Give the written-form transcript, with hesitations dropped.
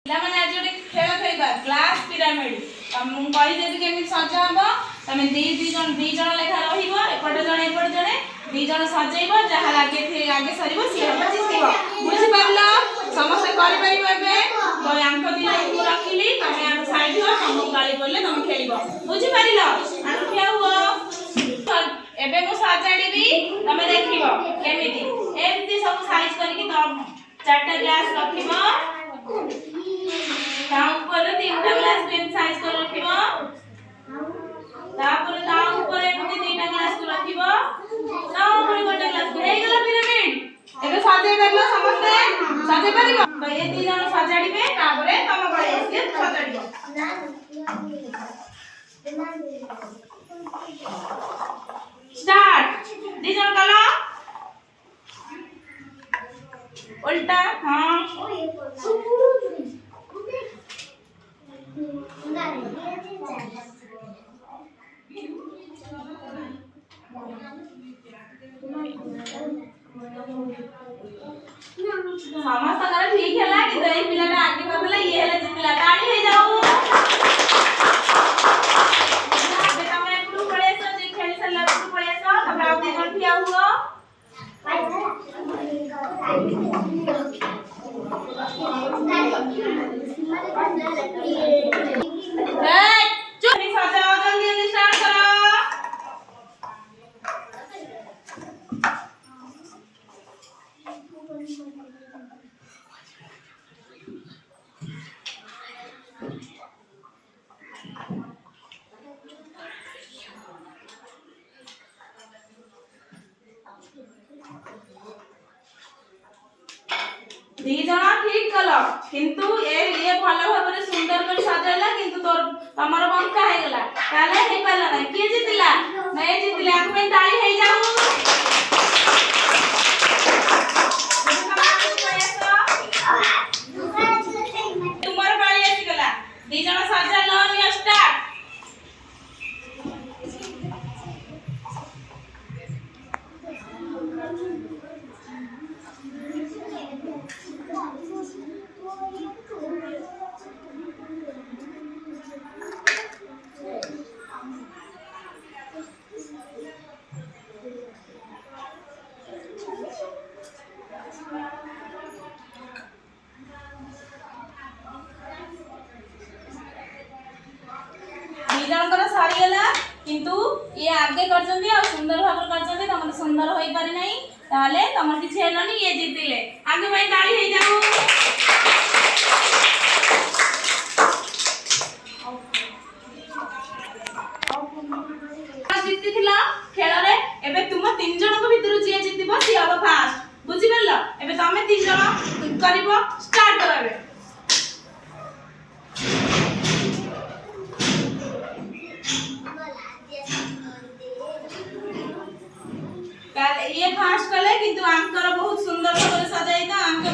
ପିଲାମାନେ ଆଜି ଗୋଟେ ଖେଳ ଖେଳିବା କ୍ଲାସ୍ ପିରାମିଡ୍। ମୁଁ କହିଦେବି କେମିତି ସଜା ହବ। ତମେ ଦି ଜଣ ଲେଖା ରହିବ, ଏପଟେ ଜଣେ ଏପଟେ ଜଣେ, ଦି ଜଣ ସଜେଇବ, ଯାହା ଆଗେ ସରିବ ସିଏ ହବ ଜିତିବ। ବୁଝିପାରିଲ? ସମସ୍ତେ କରିପାରିବ। ଏବେ ଆଙ୍କ ଦି ଜଣଙ୍କୁ ରଖିଲି, ତମେ ଆଗ ସାଇଡ୍ ହୁଅ, ତମକୁ ଗାଳି ପଡ଼ିଲେ ତମେ ଖେଳିବ। ବୁଝିପାରିଲ? ଆଗ ଠିଆ ହୁଅ। ଏବେ ମୁଁ ସଜାଡ଼ିବି, ତମେ ଦେଖିବ କେମିତି। ଏମିତି ସବୁ ସାଇଜ କରିକି ଚାରିଟା ଗ୍ଲାସ୍ ରଖିବ। ता ऊपर तीनटा ग्लास पेन साइज कर रखिबो। तापर ता ऊपर एमती तीनटा ग्लास को रखिबो। ता ऊपर गोटे ग्लास हे गेला पिरामिड। एबे सजाई परलो समस्त सजाई परिबो। तो ए दी जण सजाडीबे, तापर तम बळे एसे सजाडीबो। स्टार्ट। दी जण कलो उल्टा। हां समस्त ठीक है कि दही पिलाटा आगे करले ये हेले जितला ताली हे जाऊ। अबे तमे एकलू पळेसो जे खेली सल्ला एकलू पळेसो तमे आउ दी जण ठिया हुओ। चुनी सजाओ, जल्दी जल्दी स्टार्ट करो। दी जना ठीक कल, किंतु ये भल भाव सुंदर कर सजाइला, किंतु तोर तमर बंका हे गला ताले हे पाला ना। के जितिला? मैं जितिला। आक में ताली हे जाऊ। तुम्हारे बारी आसी गला। दी जना सजा लो नियो स्टार्ट। सारीगला, किंतु ये आगे करजंदी आ सुंदर भाव करजंदी, तमन सुंदर होई पारि नाही, ताले तमन किछि हेलनी, ये जितिले। आगे भाई ताली हे जाऊ। जिति थिला खेल रे। एबे तुम तीन जन को भितर जे जितिबो सी हबो फास्ट। बुझि परलो? एबे तमे तीन जन करिवो। स्टार्ट करबे। ये फास्ट कले, किंतु आंकर बहुत सुंदर भाव सजाई था। आंक